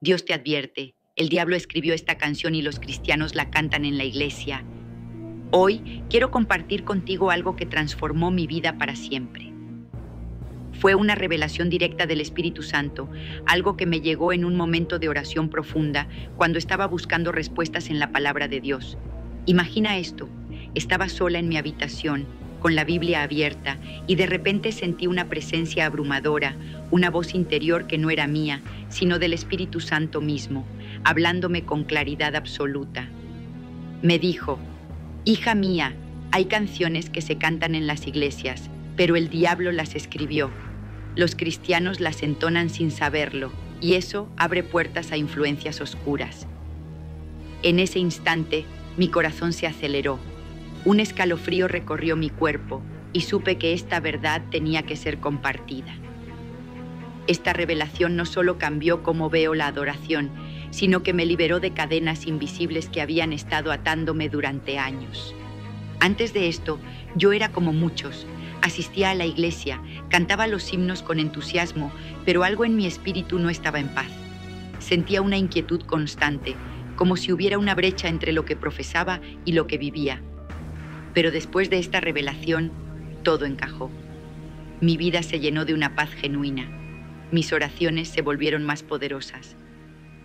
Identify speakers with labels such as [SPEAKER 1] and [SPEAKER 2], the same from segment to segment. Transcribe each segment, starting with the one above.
[SPEAKER 1] Dios te advierte, el diablo escribió esta canción y los cristianos la cantan en la iglesia. Hoy quiero compartir contigo algo que transformó mi vida para siempre. Fue una revelación directa del Espíritu Santo, algo que me llegó en un momento de oración profunda cuando estaba buscando respuestas en la palabra de Dios. Imagina esto, estaba sola en mi habitación, con la Biblia abierta, y de repente sentí una presencia abrumadora, una voz interior que no era mía, sino del Espíritu Santo mismo, hablándome con claridad absoluta. Me dijo: hija mía, hay canciones que se cantan en las iglesias, pero el diablo las escribió. Los cristianos las entonan sin saberlo, y eso abre puertas a influencias oscuras. En ese instante, mi corazón se aceleró. Un escalofrío recorrió mi cuerpo y supe que esta verdad tenía que ser compartida. Esta revelación no solo cambió cómo veo la adoración, sino que me liberó de cadenas invisibles que habían estado atándome durante años. Antes de esto, yo era como muchos. Asistía a la iglesia, cantaba los himnos con entusiasmo, pero algo en mi espíritu no estaba en paz. Sentía una inquietud constante, como si hubiera una brecha entre lo que profesaba y lo que vivía. Pero después de esta revelación, todo encajó. Mi vida se llenó de una paz genuina. Mis oraciones se volvieron más poderosas.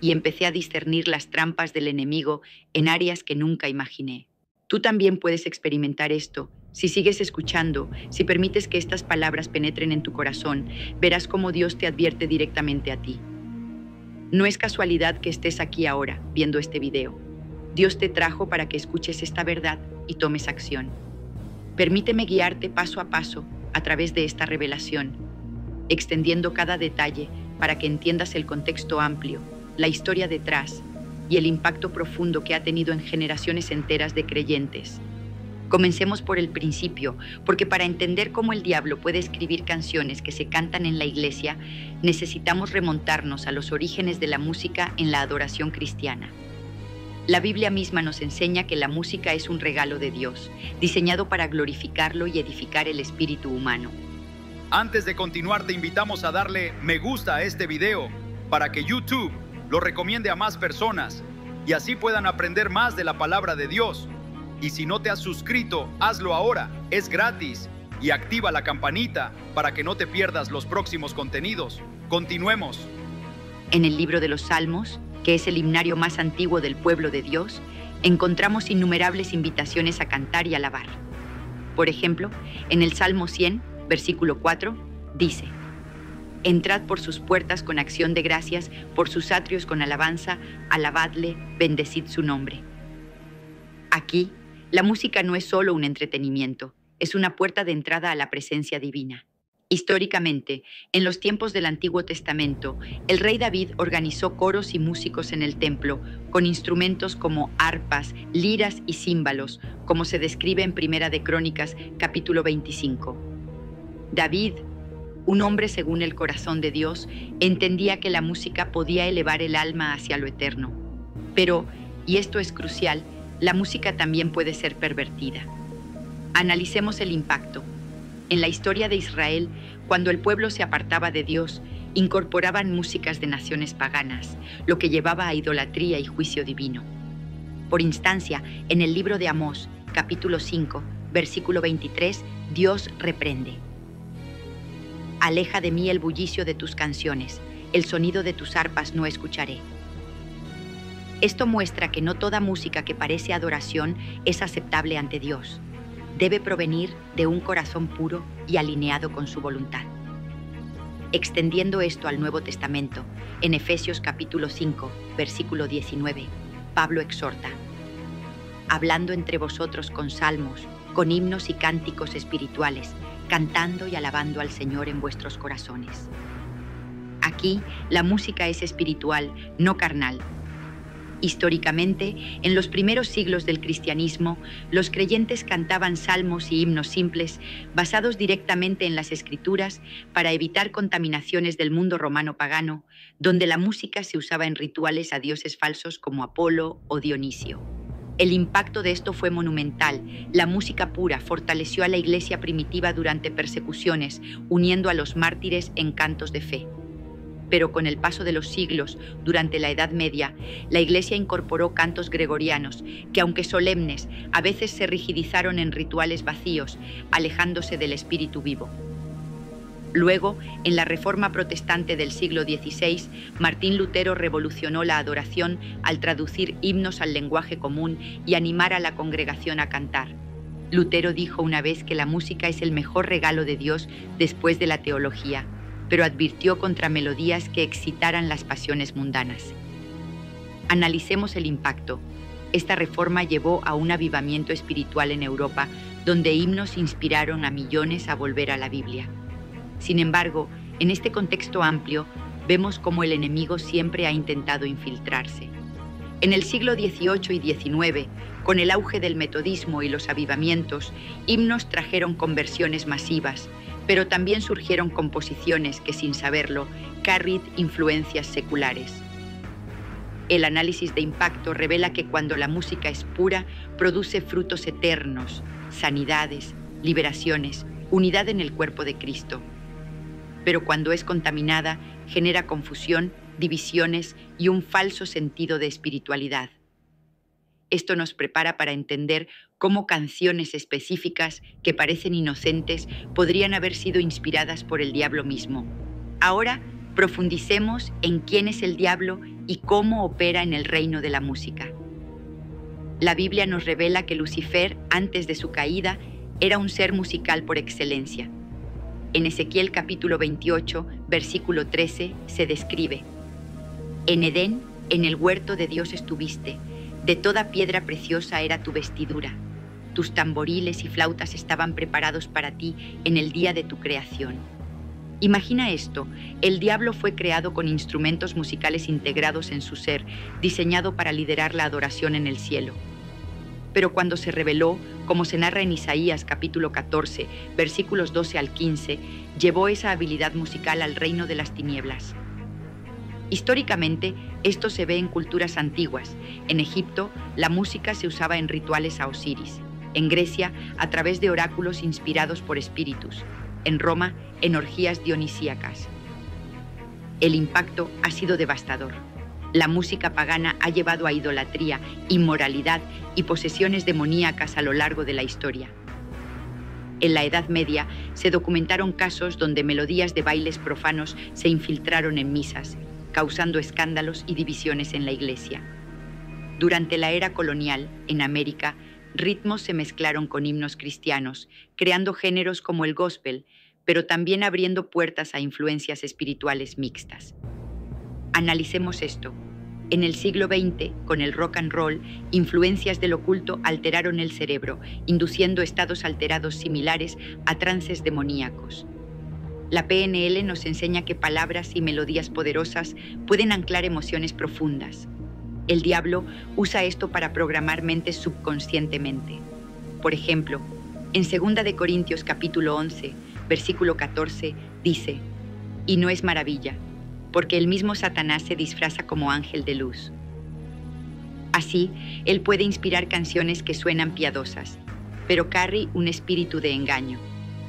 [SPEAKER 1] Y empecé a discernir las trampas del enemigo en áreas que nunca imaginé. Tú también puedes experimentar esto. Si sigues escuchando, si permites que estas palabras penetren en tu corazón, verás cómo Dios te advierte directamente a ti. No es casualidad que estés aquí ahora, viendo este video. Dios te trajo para que escuches esta verdad y tomes acción. Permíteme guiarte paso a paso a través de esta revelación, extendiendo cada detalle para que entiendas el contexto amplio, la historia detrás y el impacto profundo que ha tenido en generaciones enteras de creyentes. Comencemos por el principio, porque para entender cómo el diablo puede escribir canciones que se cantan en la iglesia, necesitamos remontarnos a los orígenes de la música en la adoración cristiana. La Biblia misma nos enseña que la música es un regalo de Dios, diseñado para glorificarlo y edificar el espíritu humano.
[SPEAKER 2] Antes de continuar, te invitamos a darle me gusta a este video para que YouTube lo recomiende a más personas y así puedan aprender más de la palabra de Dios. Y si no te has suscrito, hazlo ahora, es gratis, y activa la campanita para que no te pierdas los próximos contenidos. Continuemos.
[SPEAKER 1] En el libro de los Salmos, que es el himnario más antiguo del pueblo de Dios, encontramos innumerables invitaciones a cantar y alabar. Por ejemplo, en el Salmo 100, versículo 4, dice: entrad por sus puertas con acción de gracias, por sus atrios con alabanza, alabadle, bendecid su nombre. Aquí, la música no es solo un entretenimiento, es una puerta de entrada a la presencia divina. Históricamente, en los tiempos del Antiguo Testamento, el rey David organizó coros y músicos en el templo con instrumentos como arpas, liras y címbalos, como se describe en Primera de Crónicas, capítulo 25. David, un hombre según el corazón de Dios, entendía que la música podía elevar el alma hacia lo eterno. Pero, y esto es crucial, la música también puede ser pervertida. Analicemos el impacto. En la historia de Israel, cuando el pueblo se apartaba de Dios, incorporaban músicas de naciones paganas, lo que llevaba a idolatría y juicio divino. Por instancia, en el libro de Amós, capítulo 5, versículo 23, Dios reprende: aleja de mí el bullicio de tus canciones, el sonido de tus arpas no escucharé. Esto muestra que no toda música que parece adoración es aceptable ante Dios. Debe provenir de un corazón puro y alineado con su voluntad. Extendiendo esto al Nuevo Testamento, en Efesios capítulo 5, versículo 19, Pablo exhorta: hablando entre vosotros con salmos, con himnos y cánticos espirituales, cantando y alabando al Señor en vuestros corazones. Aquí, la música es espiritual, no carnal. Históricamente, en los primeros siglos del cristianismo, los creyentes cantaban salmos y himnos simples, basados directamente en las Escrituras, para evitar contaminaciones del mundo romano pagano, donde la música se usaba en rituales a dioses falsos como Apolo o Dionisio. El impacto de esto fue monumental. La música pura fortaleció a la iglesia primitiva durante persecuciones, uniendo a los mártires en cantos de fe. Pero con el paso de los siglos, durante la Edad Media, la Iglesia incorporó cantos gregorianos que, aunque solemnes, a veces se rigidizaron en rituales vacíos, alejándose del espíritu vivo. Luego, en la Reforma Protestante del siglo XVI, Martín Lutero revolucionó la adoración al traducir himnos al lenguaje común y animar a la congregación a cantar. Lutero dijo una vez que la música es el mejor regalo de Dios después de la teología, pero advirtió contra melodías que excitaran las pasiones mundanas. Analicemos el impacto. Esta reforma llevó a un avivamiento espiritual en Europa, donde himnos inspiraron a millones a volver a la Biblia. Sin embargo, en este contexto amplio, vemos cómo el enemigo siempre ha intentado infiltrarse. En el siglo XVIII y XIX, con el auge del metodismo y los avivamientos, himnos trajeron conversiones masivas, pero también surgieron composiciones que, sin saberlo, carried influencias seculares. El análisis de impacto revela que cuando la música es pura, produce frutos eternos, sanidades, liberaciones, unidad en el cuerpo de Cristo. Pero cuando es contaminada, genera confusión, divisiones y un falso sentido de espiritualidad. Esto nos prepara para entender cómo canciones específicas que parecen inocentes podrían haber sido inspiradas por el diablo mismo. Ahora, profundicemos en quién es el diablo y cómo opera en el reino de la música. La Biblia nos revela que Lucifer, antes de su caída, era un ser musical por excelencia. En Ezequiel capítulo 28, versículo 13, se describe: En Edén, en el huerto de Dios estuviste, de toda piedra preciosa era tu vestidura. Tus tamboriles y flautas estaban preparados para ti en el día de tu creación. Imagina esto, el diablo fue creado con instrumentos musicales integrados en su ser, diseñado para liderar la adoración en el cielo. Pero cuando se rebeló, como se narra en Isaías capítulo 14, versículos 12 al 15, llevó esa habilidad musical al reino de las tinieblas. Históricamente, esto se ve en culturas antiguas. En Egipto, la música se usaba en rituales a Osiris. En Grecia, a través de oráculos inspirados por espíritus. En Roma, en orgías dionisíacas. El impacto ha sido devastador. La música pagana ha llevado a idolatría, inmoralidad y posesiones demoníacas a lo largo de la historia. En la Edad Media, se documentaron casos donde melodías de bailes profanos se infiltraron en misas, causando escándalos y divisiones en la Iglesia. Durante la era colonial, en América, ritmos se mezclaron con himnos cristianos, creando géneros como el gospel, pero también abriendo puertas a influencias espirituales mixtas. Analicemos esto. En el siglo XX, con el rock and roll, influencias del oculto alteraron el cerebro, induciendo estados alterados similares a trances demoníacos. La PNL nos enseña que palabras y melodías poderosas pueden anclar emociones profundas. El diablo usa esto para programar mentes subconscientemente. Por ejemplo, en 2 de Corintios capítulo 11, versículo 14, dice: Y no es maravilla, porque el mismo Satanás se disfraza como ángel de luz. Así, él puede inspirar canciones que suenan piadosas, pero carry un espíritu de engaño.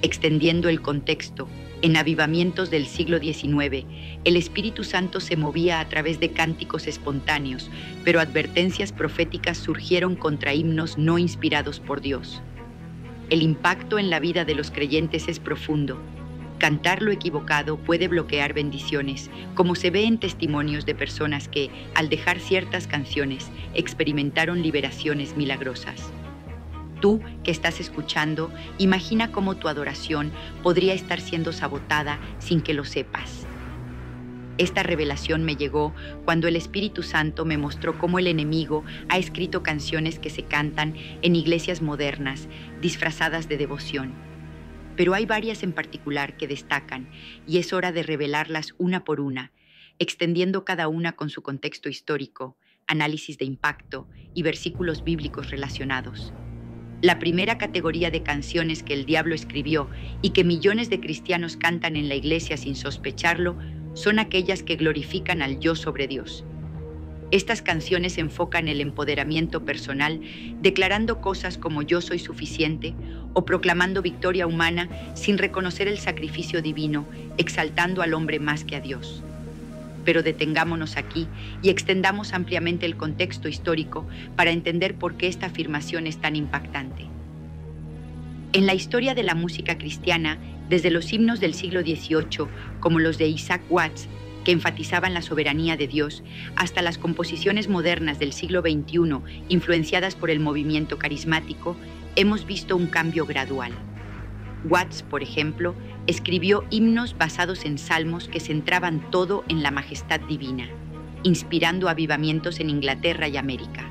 [SPEAKER 1] Extendiendo el contexto, en avivamientos del siglo XIX, el Espíritu Santo se movía a través de cánticos espontáneos, pero advertencias proféticas surgieron contra himnos no inspirados por Dios. El impacto en la vida de los creyentes es profundo. Cantar lo equivocado puede bloquear bendiciones, como se ve en testimonios de personas que, al dejar ciertas canciones, experimentaron liberaciones milagrosas. Tú, que estás escuchando, imagina cómo tu adoración podría estar siendo sabotada sin que lo sepas. Esta revelación me llegó cuando el Espíritu Santo me mostró cómo el enemigo ha escrito canciones que se cantan en iglesias modernas, disfrazadas de devoción. Pero hay varias en particular que destacan, y es hora de revelarlas una por una, extendiendo cada una con su contexto histórico, análisis de impacto y versículos bíblicos relacionados. La primera categoría de canciones que el diablo escribió y que millones de cristianos cantan en la iglesia sin sospecharlo son aquellas que glorifican al yo sobre Dios. Estas canciones enfocan el empoderamiento personal, declarando cosas como yo soy suficiente o proclamando victoria humana sin reconocer el sacrificio divino, exaltando al hombre más que a Dios. Pero detengámonos aquí y extendamos ampliamente el contexto histórico para entender por qué esta afirmación es tan impactante. En la historia de la música cristiana, desde los himnos del siglo XVIII, como los de Isaac Watts, que enfatizaban la soberanía de Dios, hasta las composiciones modernas del siglo XXI, influenciadas por el movimiento carismático, hemos visto un cambio gradual. Watts, por ejemplo, escribió himnos basados en salmos que centraban todo en la majestad divina, inspirando avivamientos en Inglaterra y América.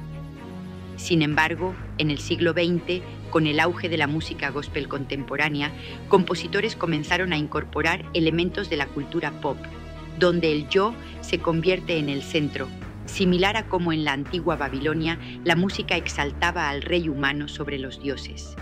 [SPEAKER 1] Sin embargo, en el siglo XX, con el auge de la música gospel contemporánea, compositores comenzaron a incorporar elementos de la cultura pop, donde el yo se convierte en el centro, similar a como en la antigua Babilonia la música exaltaba al rey humano sobre los dioses.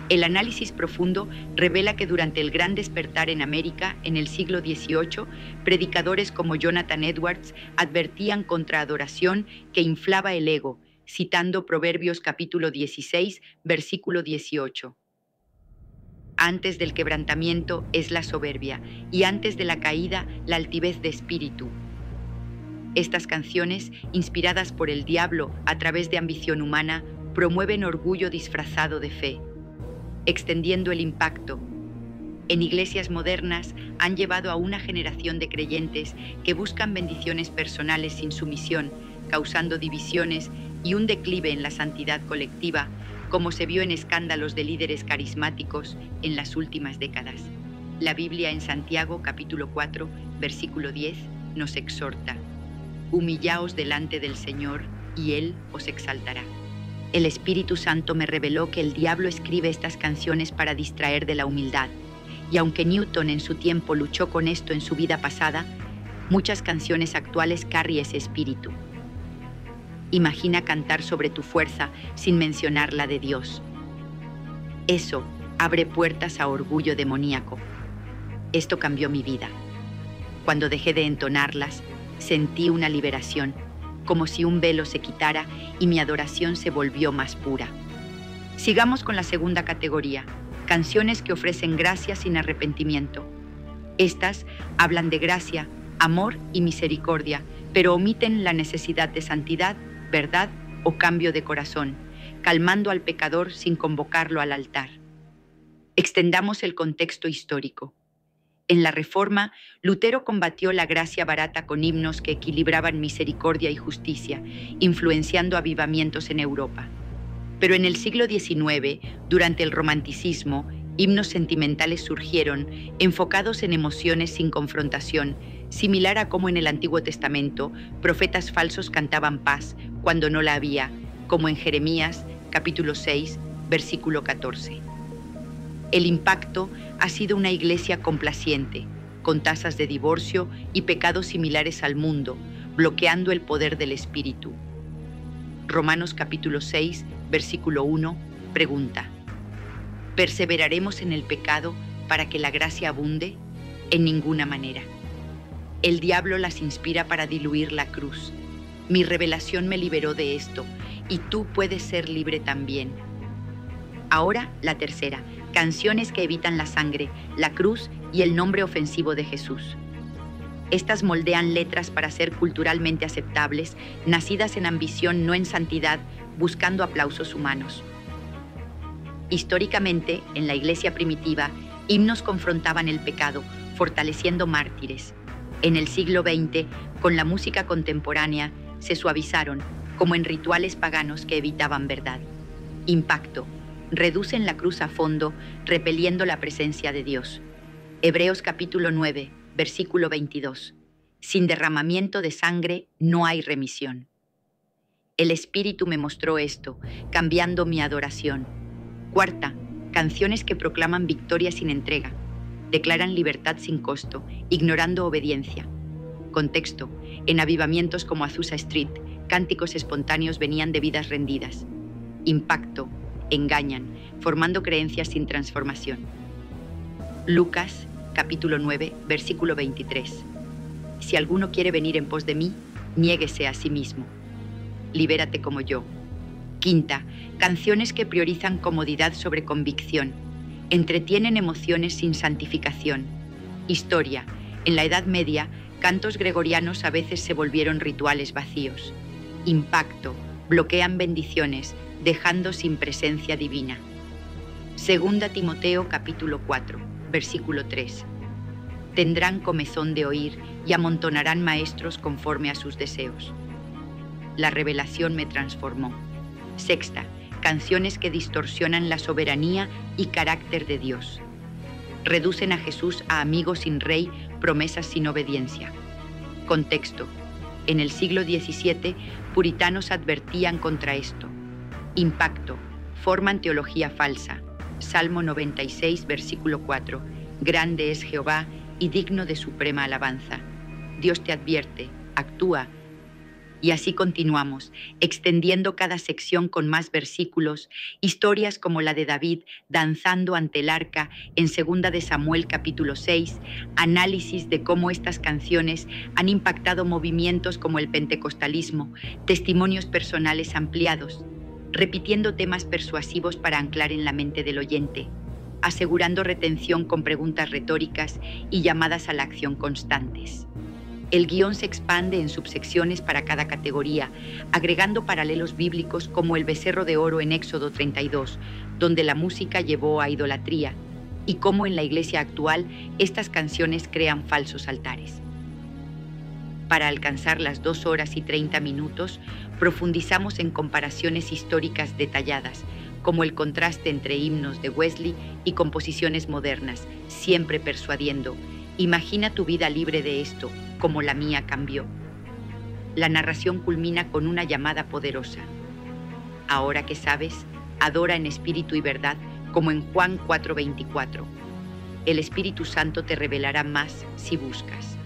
[SPEAKER 1] El análisis profundo revela que durante el gran despertar en América, en el siglo XVIII, predicadores como Jonathan Edwards advertían contra adoración que inflaba el ego, citando Proverbios capítulo 16, versículo 18. Antes del quebrantamiento es la soberbia, y antes de la caída la altivez de espíritu. Estas canciones, inspiradas por el diablo a través de ambición humana, promueven orgullo disfrazado de fe, extendiendo el impacto. En iglesias modernas han llevado a una generación de creyentes que buscan bendiciones personales sin sumisión, causando divisiones y un declive en la santidad colectiva, como se vio en escándalos de líderes carismáticos en las últimas décadas. La Biblia en Santiago capítulo 4, versículo 10, nos exhorta: humillaos delante del Señor y Él os exaltará. El Espíritu Santo me reveló que el diablo escribe estas canciones para distraer de la humildad, y aunque Newton en su tiempo luchó con esto en su vida pasada, muchas canciones actuales cargan ese espíritu. Imagina cantar sobre tu fuerza sin mencionar la de Dios. Eso abre puertas a orgullo demoníaco. Esto cambió mi vida. Cuando dejé de entonarlas, sentí una liberación, como si un velo se quitara y mi adoración se volvió más pura. Sigamos con la segunda categoría, canciones que ofrecen gracia sin arrepentimiento. Estas hablan de gracia, amor y misericordia, pero omiten la necesidad de santidad, verdad o cambio de corazón, calmando al pecador sin convocarlo al altar. Extendamos el contexto histórico. En la Reforma, Lutero combatió la gracia barata con himnos que equilibraban misericordia y justicia, influenciando avivamientos en Europa. Pero en el siglo XIX, durante el Romanticismo, himnos sentimentales surgieron, enfocados en emociones sin confrontación, similar a como en el Antiguo Testamento, profetas falsos cantaban paz cuando no la había, como en Jeremías, capítulo 6, versículo 14. El impacto ha sido una iglesia complaciente, con tasas de divorcio y pecados similares al mundo, bloqueando el poder del Espíritu. Romanos capítulo 6, versículo 1, pregunta: ¿perseveraremos en el pecado para que la gracia abunde? En ninguna manera. El diablo las inspira para diluir la cruz. Mi revelación me liberó de esto, y tú puedes ser libre también. Ahora, la tercera, canciones que evitan la sangre, la cruz y el nombre ofensivo de Jesús. Estas moldean letras para ser culturalmente aceptables, nacidas en ambición, no en santidad, buscando aplausos humanos. Históricamente, en la iglesia primitiva, himnos confrontaban el pecado, fortaleciendo mártires. En el siglo XX, con la música contemporánea, se suavizaron, como en rituales paganos que evitaban verdad. Impacto: reducen la cruz a fondo, repeliendo la presencia de Dios. Hebreos capítulo 9, versículo 22. Sin derramamiento de sangre no hay remisión. El Espíritu me mostró esto, cambiando mi adoración. Cuarta, canciones que proclaman victoria sin entrega. Declaran libertad sin costo, ignorando obediencia. Contexto: en avivamientos como Azusa Street, cánticos espontáneos venían de vidas rendidas. Impacto: engañan, formando creencias sin transformación. Lucas, capítulo 9, versículo 23. Si alguno quiere venir en pos de mí, niéguese a sí mismo. Libérate como yo. Quinta, canciones que priorizan comodidad sobre convicción. Entretienen emociones sin santificación. Historia: en la Edad Media, cantos gregorianos a veces se volvieron rituales vacíos. Impacto, bloquean bendiciones, dejando sin presencia divina. Segunda Timoteo capítulo 4, versículo 3. Tendrán comezón de oír y amontonarán maestros conforme a sus deseos. La revelación me transformó. Sexta, canciones que distorsionan la soberanía y carácter de Dios. Reducen a Jesús a amigo sin rey, promesas sin obediencia. Contexto. En el siglo XVII, puritanos advertían contra esto. Impacto. Forman teología falsa. Salmo 96, versículo 4. Grande es Jehová y digno de suprema alabanza. Dios te advierte, actúa. Y así continuamos, extendiendo cada sección con más versículos, historias como la de David danzando ante el arca en 2 de Samuel capítulo 6, análisis de cómo estas canciones han impactado movimientos como el pentecostalismo, testimonios personales ampliados, repitiendo temas persuasivos para anclar en la mente del oyente, asegurando retención con preguntas retóricas y llamadas a la acción constantes. El guión se expande en subsecciones para cada categoría, agregando paralelos bíblicos como el becerro de oro en Éxodo 32, donde la música llevó a idolatría, y cómo en la iglesia actual estas canciones crean falsos altares. Para alcanzar las 2 horas y 30 minutos, profundizamos en comparaciones históricas detalladas, como el contraste entre himnos de Wesley y composiciones modernas, siempre persuadiendo: imagina tu vida libre de esto, como la mía cambió. La narración culmina con una llamada poderosa. Ahora que sabes, adora en espíritu y verdad, como en Juan 4:24. El Espíritu Santo te revelará más si buscas.